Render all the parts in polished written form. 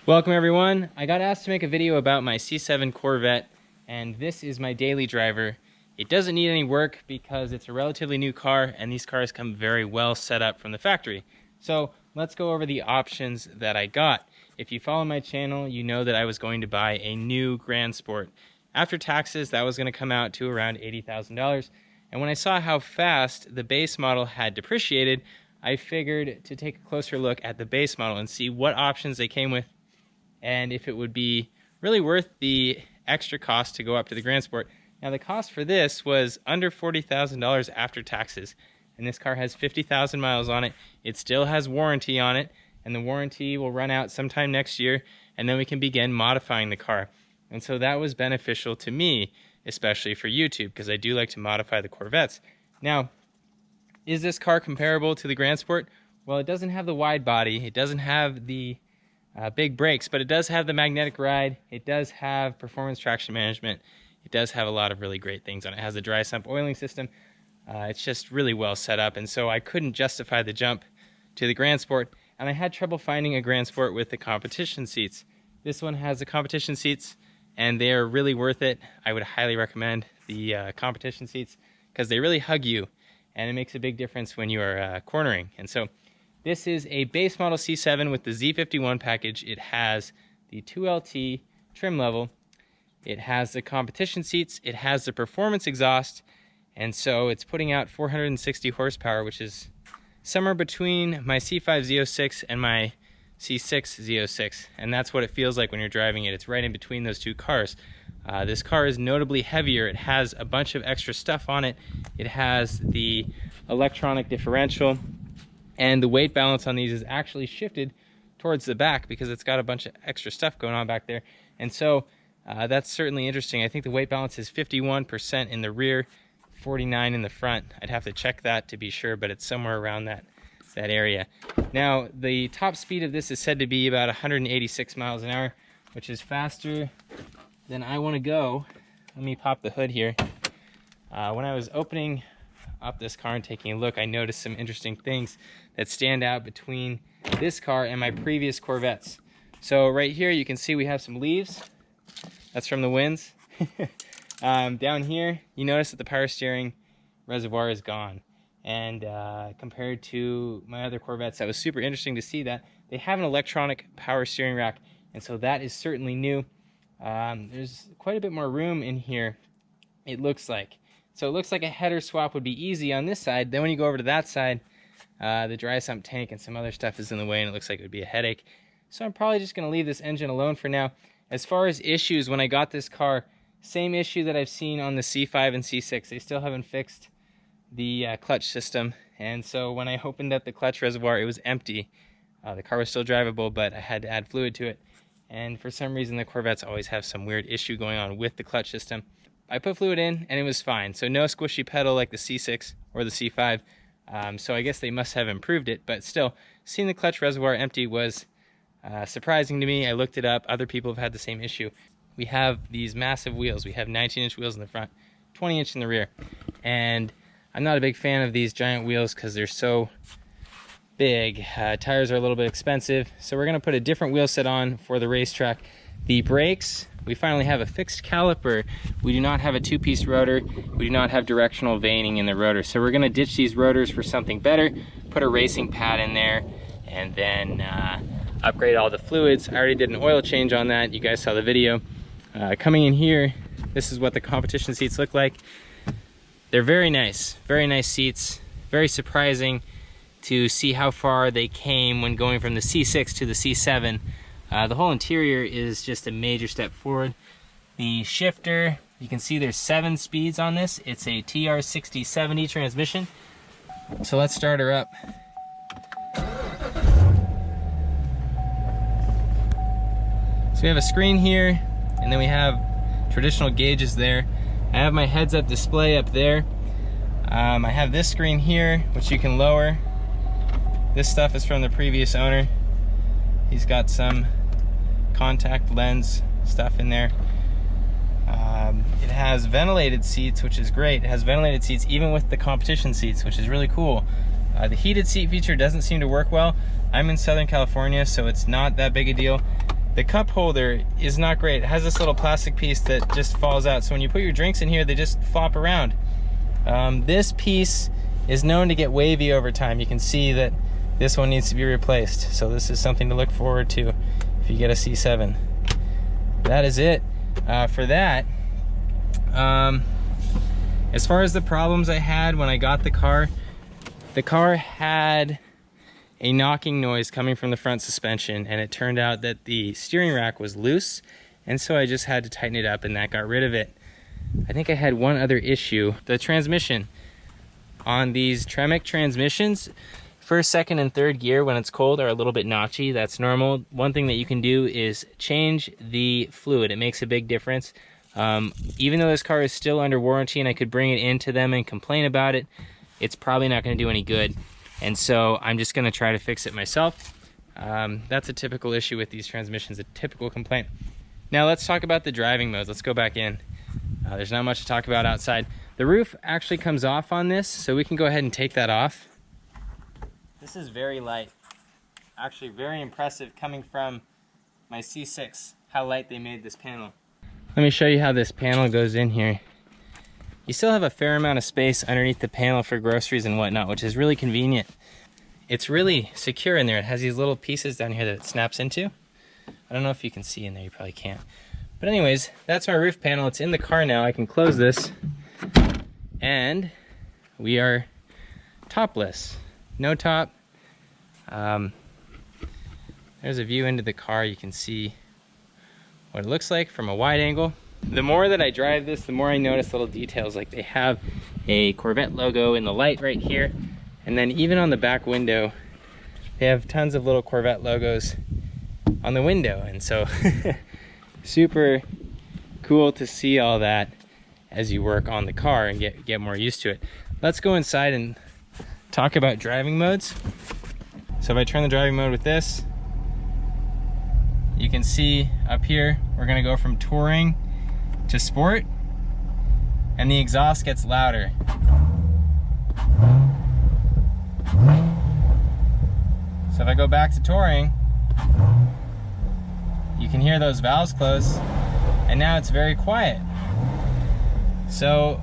Welcome everyone. I got asked to make a video about my C7 Corvette, and this is my daily driver. It doesn't need any work because it's a relatively new car and these cars come very well set up from the factory. So let's go over the options that I got. If you follow my channel, you know that I was going to buy a new Grand Sport. After taxes, that was going to come out to around $80,000. And when I saw how fast the base model had depreciated, I figured to take a closer look at the base model and see what options they came with and if it would be really worth the extra cost to go up to the Grand Sport. Now the cost for this was under $40,000 after taxes, and this car has 50,000 miles on it. It still has warranty on it, and the warranty will run out sometime next year, and then we can begin modifying the car. And so that was beneficial to me, especially for YouTube, because I do like to modify the Corvettes. Now, is this car comparable to the Grand Sport? Well, it doesn't have the wide body, it doesn't have the big brakes, but it does have the magnetic ride, it does have performance traction management, it does have a lot of really great things on it. It has a dry sump oiling system. It's just really well set up, and so I couldn't justify the jump to the Grand Sport, and I had trouble finding a Grand Sport with the competition seats. This one has the competition seats, and they are really worth it. I would highly recommend the competition seats because they really hug you, and it makes a big difference when you are cornering. And so this is a base model C7 with the Z51 package. It has the 2LT trim level, it has the competition seats, it has the performance exhaust, and so it's putting out 460 horsepower, which is somewhere between my C5 Z06 and my C6 Z06, and that's what it feels like when you're driving it. It's right in between those two cars. This car is notably heavier. It has a bunch of extra stuff on it. It has the electronic differential, and the weight balance on these is actually shifted towards the back because it's got a bunch of extra stuff going on back there. And so that's certainly interesting. I think the weight balance is 51% in the rear, 49 in the front. I'd have to check that to be sure, but it's somewhere around that area. Now, the top speed of this is said to be about 186 miles an hour, which is faster than I want to go. Let me pop the hood here. When I was opening up this car and taking a look, I noticed some interesting things that stand out between this car and my previous Corvettes. So right here you can see we have some leaves. That's from the winds. Down here you notice that the power steering reservoir is gone, and compared to my other Corvettes, that was super interesting to see that they have an electronic power steering rack, and so that is certainly new. There's quite a bit more room in here, it looks like. So it looks like a header swap would be easy on this side. Then when you go over to that side, the dry sump tank and some other stuff is in the way, and it looks like it would be a headache. So I'm probably just going to leave this engine alone for now. As far as issues, when I got this car, same issue that I've seen on the C5 and C6. They still haven't fixed the clutch system, and so when I opened up the clutch reservoir, it was empty. The car was still drivable, but I had to add fluid to it, and for some reason the Corvettes always have some weird issue going on with the clutch system. I put fluid in and it was fine, so no squishy pedal like the C6 or the C5, so I guess they must have improved it, but still, seeing the clutch reservoir empty was surprising to me. I looked it up, other people have had the same issue. We have these massive wheels. We have 19-inch wheels in the front, 20-inch in the rear, and I'm not a big fan of these giant wheels because they're so big. Tires are a little bit expensive, so we're going to put a different wheel set on for the racetrack. The brakes, we finally have a fixed caliper. We do not have a two-piece rotor. We do not have directional veining in the rotor, so we're going to ditch these rotors for something better, put a racing pad in there, and then upgrade all the fluids. I already did an oil change on that. You guys saw the video. Coming in here, this is what the competition seats look like. They're very nice seats. Very surprising to see how far they came when going from the C6 to the C7. The whole interior is just a major step forward. The shifter, you can see there's 7 speeds on this. It's a TR6070 transmission. So let's start her up. So we have a screen here, and then we have traditional gauges there. I have my heads-up display up there. I have this screen here, which you can lower. This stuff is from the previous owner. He's got some contact lens stuff in there. It has ventilated seats, which is great. It has ventilated seats even with the competition seats, which is really cool. The heated seat feature doesn't seem to work well. I'm in Southern California, so it's not that big a deal. the cup holder is not great. It has this little plastic piece that just falls out. So when you put your drinks in here, they just flop around. This piece is known to get wavy over time. You can see that this one needs to be replaced. So this is something to look forward to if you get a C7. That is it for that. As far as the problems I had when I got the car had a knocking noise coming from the front suspension, and it turned out that the steering rack was loose, and so I just had to tighten it up, and that got rid of it. I think I had one other issue. The transmission. On these Tremec transmissions, first, second, and third gear when it's cold are a little bit notchy. That's normal. One thing that you can do is change the fluid. It makes a big difference. Even though this car is still under warranty and I could bring it into them and complain about it, it's probably not going to do any good. And so I'm just going to try to fix it myself. That's a typical issue with these transmissions, a typical complaint. Now let's talk about the driving modes. Let's go back in. There's not much to talk about outside. The roof actually comes off on this, so we can go ahead and take that off. This is very light. Actually very impressive coming from my C6, how light they made this panel. Let me show you how this panel goes in here. You still have a fair amount of space underneath the panel for groceries and whatnot, which is really convenient. It's really secure in there. It has these little pieces down here that it snaps into. I don't know if you can see in there, you probably can't. But anyways, that's my roof panel. It's in the car now. I can close this and we are topless. No top. There's a view into the car. You can see what it looks like from a wide angle. The more that I drive this, the more I notice little details, like they have a Corvette logo in the light right here, and then even on the back window they have tons of little Corvette logos on the window. And so super cool to see all that as you work on the car and get more used to it. Let's go inside and talk about driving modes. So if I turn the driving mode with this, you can see up here we're going to go from touring to sport, and the exhaust gets louder. So if I go back to touring, you can hear those valves close, and now it's very quiet. So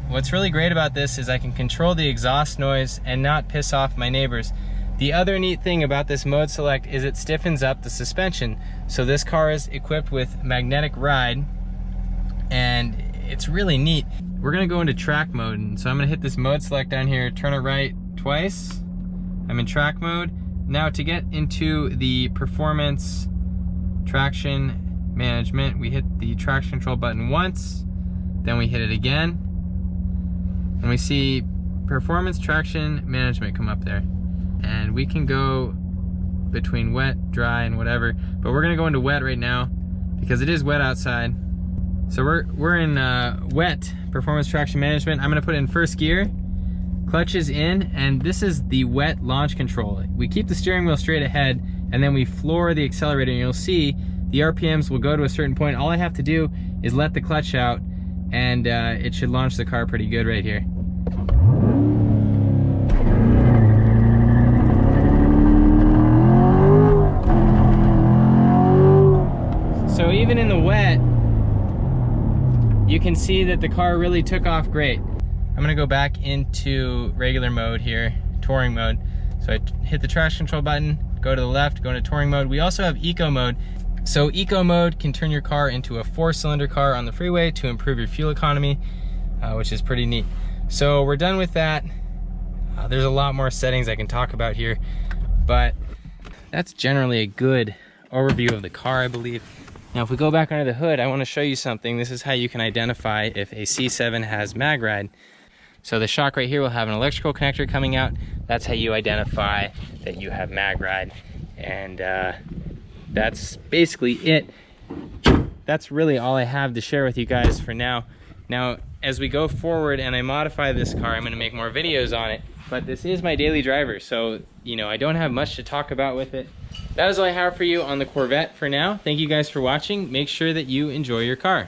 what's really great about this is I can control the exhaust noise and not piss off my neighbors. The other neat thing about this mode select is it stiffens up the suspension. So this car is equipped with magnetic ride, and it's really neat. We're gonna go into track mode, and so I'm gonna hit this mode select down here, turn it right twice. I'm in track mode. Now to get into the performance traction management, we hit the traction control button once, then we hit it again, and we see performance traction management come up there. And we can go between wet, dry, and whatever, but we're gonna go into wet right now because it is wet outside. So we're in wet performance traction management. I'm gonna put in first gear, clutch is in, and this is the wet launch control. We keep the steering wheel straight ahead, and then we floor the accelerator, and you'll see the RPMs will go to a certain point. All I have to do is let the clutch out, and it should launch the car pretty good right here. So even in the wet, you can see that the car really took off great. I'm gonna go back into regular mode here, touring mode. So I hit the traction control button, go to the left, go into touring mode. We also have eco mode. So eco mode can turn your car into a 4-cylinder car on the freeway to improve your fuel economy, which is pretty neat. So we're done with that. There's a lot more settings I can talk about here, but that's generally a good overview of the car, I believe. Now if we go back under the hood, I want to show you something. This is how you can identify if a C7 has mag ride. So the shock right here will have an electrical connector coming out. That's how you identify that you have mag ride. And that's basically it. That's really all I have to share with you guys for now. Now, as we go forward and I modify this car, I'm gonna make more videos on it, but this is my daily driver, so you know, I don't have much to talk about with it. That is all I have for you on the Corvette for now. Thank you guys for watching. Make sure that you enjoy your car.